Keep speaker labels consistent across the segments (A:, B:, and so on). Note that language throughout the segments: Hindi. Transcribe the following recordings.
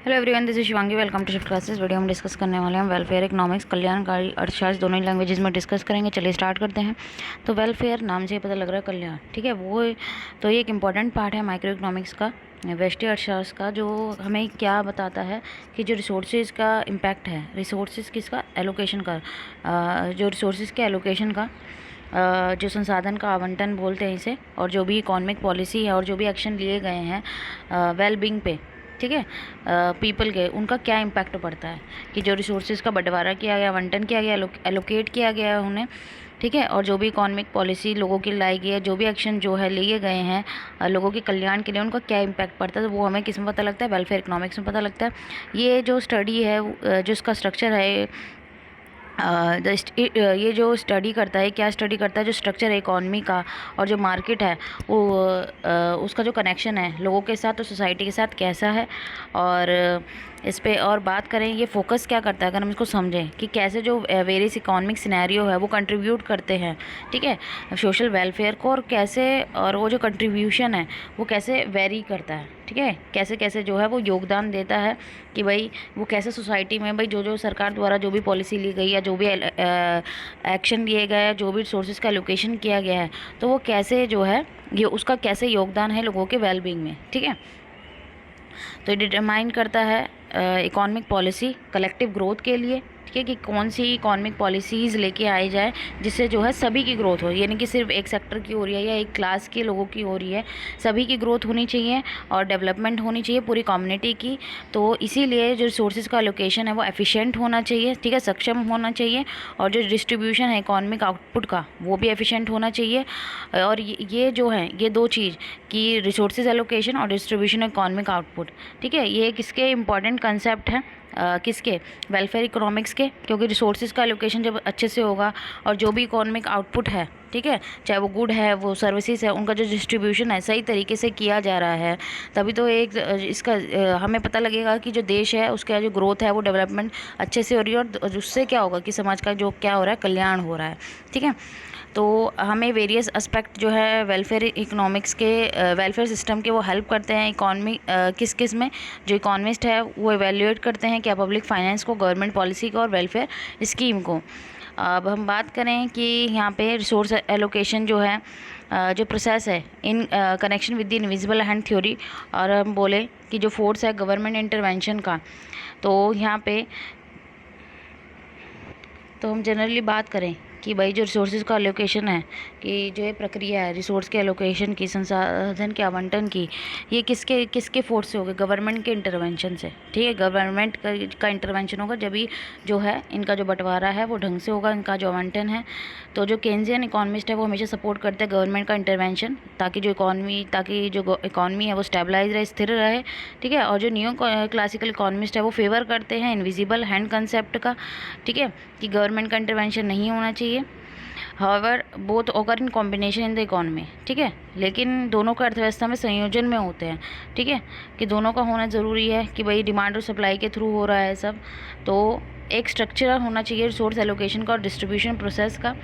A: Hello everyone, this is Shivangi. Welcome to shift classes. Video हम डिस्कस करने वाले हैं वेलफेयर इकोनॉमिक्स, कल्याणकारी अर्थशास्त्र, दोनों ही लैंग्वेजेस में डिस्कस करेंगे। चलिए स्टार्ट करते हैं। तो वेलफेयर नाम से ही पता लग रहा है कल्याण, ठीक है। वो तो ये एक इम्पॉर्टेंट पार्ट है माइक्रो इकोनॉमिक्स का, व्यष्टि अर्थशास्त्र का, जो हमें क्या बताता है कि जो रिसोर्सेज का इम्पैक्ट है, रिसोर्सेज किसका एलोकेशन का, जो रिसोर्सेज के एलोकेशन का, जो संसाधन का आवंटन बोलते हैं इसे, और जो भी इकोनॉमिक पॉलिसी है और जो भी एक्शन लिए गए हैं वेल बींग पे, ठीक है, पीपल के, उनका क्या इम्पैक्ट पड़ता है कि जो रिसोर्सेज का बंटवारा किया गया, आवंटन किया गया, एलोकेट किया गया है उन्हें, ठीक है, और जो भी इकोनॉमिक पॉलिसी लोगों की लाई गई है, जो भी एक्शन जो है लिए गए हैं लोगों के कल्याण के लिए, उनका क्या इम्पैक्ट पड़ता है, तो वो हमें किस में पता लगता है? वेलफेयर इकोनॉमिक्स में पता लगता है। ये जो स्टडी है, जो इसका स्ट्रक्चर है, ये जो स्टडी करता है, क्या स्टडी करता है, जो स्ट्रक्चर है इकॉनमी का और जो मार्केट है वो, उसका जो कनेक्शन है लोगों के साथ और सोसाइटी के साथ कैसा है, और इस पे और बात करें, ये फोकस क्या करता है, अगर हम इसको समझें कि कैसे जो वेरियस इकोनॉमिक सिनेरियो है वो कंट्रीब्यूट करते हैं, ठीक है, सोशल वेलफेयर को, और कैसे, और वो जो कंट्रीब्यूशन है वो कैसे वेरी करता है, ठीक है, कैसे कैसे जो है वो योगदान देता है कि भाई वो कैसे सोसाइटी में, भाई जो जो सरकार द्वारा जो भी पॉलिसी ली गई है, जो भी एक्शन लिए गए हैं, जो भी रिसोर्सेज का एलोकेशन किया गया है, तो वो कैसे जो है, ये उसका कैसे योगदान है लोगों के वेलबींग में, ठीक है। तो ये डिटरमाइन करता है इकोनॉमिक पॉलिसी कलेक्टिव ग्रोथ के लिए, ठीक है, कि कौन सी इकोनॉमिक पॉलिसीज़ लेके आई जाए जिससे जो है सभी की ग्रोथ हो, यानी कि सिर्फ एक सेक्टर की हो रही है या एक क्लास के लोगों की हो रही है, सभी की ग्रोथ होनी चाहिए और डेवलपमेंट होनी चाहिए पूरी कम्युनिटी की। तो इसीलिए जो रिसोर्सेज का एलोकेशन है वो एफिशिएंट होना चाहिए, ठीक है, सक्षम होना चाहिए, और जो डिस्ट्रीब्यूशन है इकोनॉमिक आउटपुट का वो भी एफिशिएंट होना चाहिए। और ये जो है, ये दो चीज़ कि रिसोर्सेज एलोकेशन और डिस्ट्रीब्यूशन इकोनॉमिक आउटपुट, ठीक है, ये किसके इंपॉर्टेंट कंसेप्ट हैं, किसके? वेलफेयर इकोनॉमिक्स के, क्योंकि रिसोर्सेज का एलोकेशन जब अच्छे से होगा और जो भी इकोनॉमिक आउटपुट है, ठीक है, चाहे वो गुड है, वो सर्विसेज है, उनका जो डिस्ट्रीब्यूशन है सही तरीके से किया जा रहा है, तभी तो एक इसका हमें पता लगेगा कि जो देश है उसका जो ग्रोथ है वो डेवलपमेंट अच्छे से हो रही है, और उससे क्या होगा कि समाज का जो क्या हो रहा है, कल्याण हो रहा है, ठीक है। तो हमें वेरियस एस्पेक्ट जो है वेलफेयर इकोनॉमिक्स के, वेलफेयर सिस्टम के, वो हेल्प करते हैं इकॉनमी किस किस में, जो इकोनॉमिस्ट है वो एवेल्यूएट करते हैं क्या पब्लिक फाइनेंस को, गवर्नमेंट पॉलिसी को और वेलफेयर स्कीम को। अब हम बात करें कि यहाँ पे रिसोर्स एलोकेशन जो है, जो प्रोसेस है in connection with the invisible hand theory, और हम बोले कि जो फोर्स है गवर्नमेंट इंटरवेंशन का, तो यहाँ पे तो हम जनरली बात करें कि भाई जो रिसोर्सेज का एलोकेशन है, कि जो ये प्रक्रिया है रिसोर्स के एलोकेशन की, संसाधन के आवंटन की, ये किसके किसके फोर्स से होगा? गवर्नमेंट के इंटरवेंशन से, ठीक है, गवर्नमेंट का इंटरवेंशन होगा जब भी जो है इनका जो बंटवारा है वो ढंग से होगा, इनका जो आवंटन है। तो जो केन्जियन इकोनॉमिस्ट है वो हमेशा सपोर्ट करते हैं गवर्नमेंट का इंटरवेंशन, ताकि जो इकॉनमी है वो स्टेबलाइज रहे, स्थिर रहे, ठीक है, और जो न्यू क्लासिकल इकोनॉमिस्ट है वो फेवर करते हैं इनविजिबल हैंड कंसेप्ट का, ठीक है, कि गवर्नमेंट का इंटरवेंशन नहीं होना चाहिए। However both occur in combination in the economy, ठीक है, लेकिन दोनों का अर्थव्यवस्था में संयोजन में होते हैं, ठीक है, कि दोनों का होना ज़रूरी है कि भाई डिमांड और सप्लाई के थ्रू हो रहा है सब। तो एक स्ट्रक्चर होना चाहिए रिसोर्स एलोकेशन का और डिस्ट्रीब्यूशन प्रोसेस का।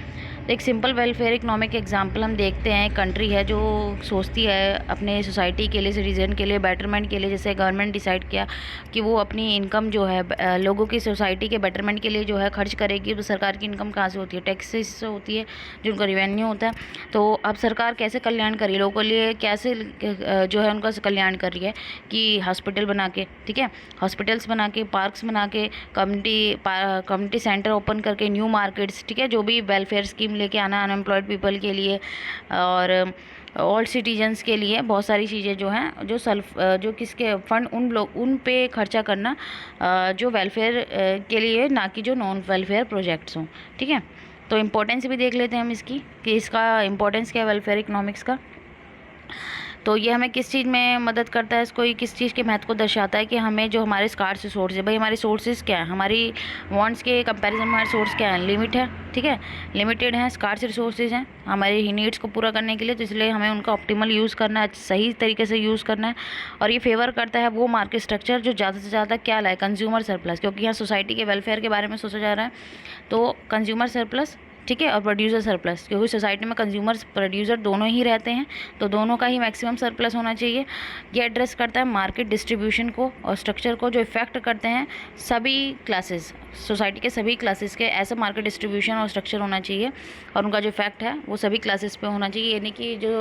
A: तो एक सिंपल वेलफेयर इकोनॉमिक एग्जांपल हम देखते हैं, एक कंट्री है जो सोचती है अपने सोसाइटी के लिए, सिटीजन के लिए, बेटरमेंट के लिए, जैसे गवर्नमेंट डिसाइड किया कि वो अपनी इनकम जो है लोगों की सोसाइटी के बेटरमेंट के लिए जो है खर्च करेगी। तो सरकार की इनकम कहाँ से होती है? टैक्सेस से होती है, जो उनका रिवेन्यू होता है। तो अब सरकार कैसे कल्याण कर रही है लोगों के लिए, कैसे जो है उनका कल्याण कर रही है कि हॉस्पिटल बना के, ठीक है, हॉस्पिटल्स बना के, पार्क्स बना के, कम्युनिटी सेंटर ओपन करके, न्यू मार्केट्स, ठीक है, जो भी वेलफेयर स्कीम लेके आना अनएम्प्लॉयड पीपल के लिए और ऑल सिटीजन्स के लिए, बहुत सारी चीज़ें जो हैं, जो किसके फंड, उन पे खर्चा करना जो वेलफेयर के लिए, ना कि जो नॉन वेलफेयर प्रोजेक्ट्स हों, ठीक है। तो इम्पोर्टेंस भी देख लेते हैं हम इसकी, कि इसका इम्पोर्टेंस क्या है वेलफेयर इकोनॉमिक्स का। तो ये हमें किस चीज़ में मदद करता है, इसको ये किस चीज़ के महत्व को दर्शाता है कि हमें जो हमारे स्कार्स रिसोर्स है, भाई हमारे सोर्सेज क्या है, हमारी वांट्स के कंपैरिजन में हमारे सोर्स क्या है, लिमिट है, ठीक है, लिमिटेड है, स्कार्स रिसोर्सेज हैं हमारी नीड्स को पूरा करने के लिए, तो इसलिए हमें उनका ऑप्टिमल यूज़ करना है, सही तरीके से यूज़ करना है। और ये फेवर करता है वो मार्केट स्ट्रक्चर जो ज़्यादा से ज़्यादा क्या लाए, कंज्यूमर सरप्लस, क्योंकि यहाँ सोसाइटी के वेलफेयर के बारे में सोचा जा रहा है, तो कंज्यूमर सरप्लस ठीक है, और प्रोड्यूसर सरप्लस, क्योंकि सोसाइटी में कंज्यूमर्स प्रोड्यूसर दोनों ही रहते हैं, तो दोनों का ही मैक्सिमम सरप्लस होना चाहिए। ये एड्रेस करता है मार्केट डिस्ट्रीब्यूशन को और स्ट्रक्चर को, जो इफेक्ट करते हैं सभी क्लासेस, सोसाइटी के सभी क्लासेस के ऐसा मार्केट डिस्ट्रीब्यूशन और स्ट्रक्चर होना चाहिए, और उनका जो इफेक्ट है वो सभी क्लासेस पे होना चाहिए। यानी कि जो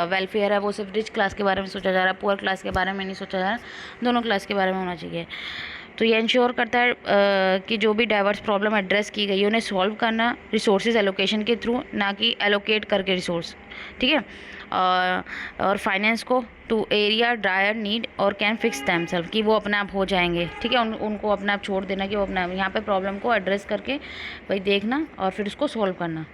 A: वेलफेयर है वो सिर्फ रिच क्लास के बारे में सोचा जा रहा है, पुअर क्लास के बारे में नहीं सोचा जा रहा, दोनों क्लास के बारे में होना चाहिए। तो ये इंश्योर करता है कि जो भी डाइवर्स प्रॉब्लम एड्रेस की गई है उन्हें सॉल्व करना रिसोर्सेज एलोकेशन के थ्रू, ना कि एलोकेट करके रिसोर्स, ठीक है। और फाइनेंस को टू एरिया ड्रायर नीड और कैन फिक्स दैमसेल्फ, कि वो अपने आप हो जाएंगे, ठीक है। उनको अपने आप छोड़ देना कि वो अपने आप यहाँ पे प्रॉब्लम को एड्रेस करके भाई देखना और फिर उसको सॉल्व करना।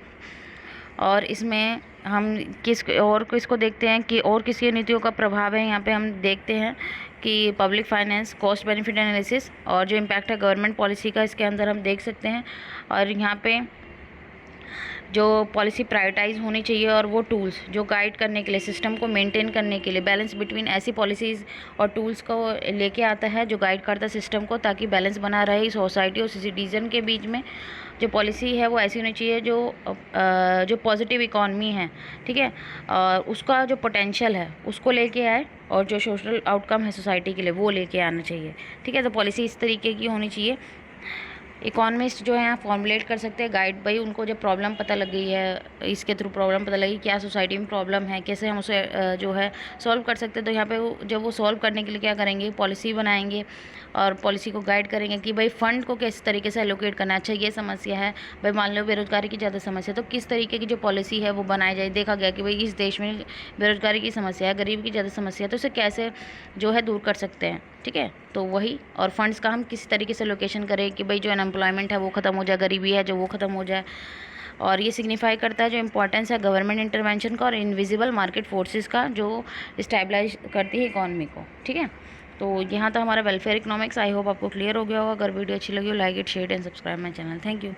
A: और इसमें हम किसको देखते हैं कि और किसकी नीतियों का प्रभाव है, यहाँ पे हम देखते हैं कि public finance, cost benefit analysis और जो इम्पैक्ट है गवर्नमेंट पॉलिसी का, इसके अंदर हम देख सकते हैं। और यहाँ पे जो पॉलिसी प्रायोरिटाइज होनी चाहिए और वो टूल्स जो गाइड करने के लिए, सिस्टम को मेंटेन करने के लिए, बैलेंस बिटवीन ऐसी पॉलिसीज़ और टूल्स को लेके आता है जो गाइड करता है सिस्टम को, ताकि बैलेंस बना रहे सोसाइटी और सिटीजन के बीच में। जो पॉलिसी है वो ऐसी होनी चाहिए जो पॉजिटिव इकॉनमी है, ठीक है, और उसका जो पोटेंशियल है उसको लेके आए, और जो सोशल आउटकम है सोसाइटी के लिए वो लेके आना चाहिए, ठीक है। तो पॉलिसी इस तरीके की होनी चाहिए। इकोनॉमिस्ट जो है यहाँ फॉर्मुलेट कर सकते हैं गाइड, भाई उनको जब प्रॉब्लम पता लग गई है, इसके थ्रू प्रॉब्लम पता लगी क्या सोसाइटी में प्रॉब्लम है, कैसे हम उसे जो है सॉल्व कर सकते हैं। तो यहाँ पे जब वो सॉल्व करने के लिए क्या करेंगे, पॉलिसी बनाएंगे और पॉलिसी को गाइड करेंगे कि भाई फ़ंड को किस तरीके से एलोकेट करना है। अच्छा ये समस्या है भाई, मान लो बेरोजगारी की ज़्यादा समस्या, तो किस तरीके की जो पॉलिसी है वो बनाई जाए। देखा गया कि भाई इस देश में बेरोजगारी की समस्या है, गरीब की ज़्यादा समस्या है, तो उसे कैसे जो है दूर कर सकते हैं, ठीक है। तो वही, और फंड्स का हम किस तरीके से लोकेशन करें कि भाई जो अनएम्प्लॉयमेंट है वो ख़त्म हो जाए, गरीबी है जो वो ख़त्म हो जाए। और ये सिग्निफाई करता है जो इम्पोर्टेंस है गवर्नमेंट इंटरवेंशन का और इनविजिबल मार्केट फोर्सेस का, जो स्टेबलाइज करती है इकॉनमी को, ठीक है। तो यहाँ तो हमारा वेलफेयर इकोनॉमिक्स, आई होप आपको क्लियर हो गया होगा। अगर वीडियो अच्छी लगी हो, like it, share and subscribe my channel. Thank you.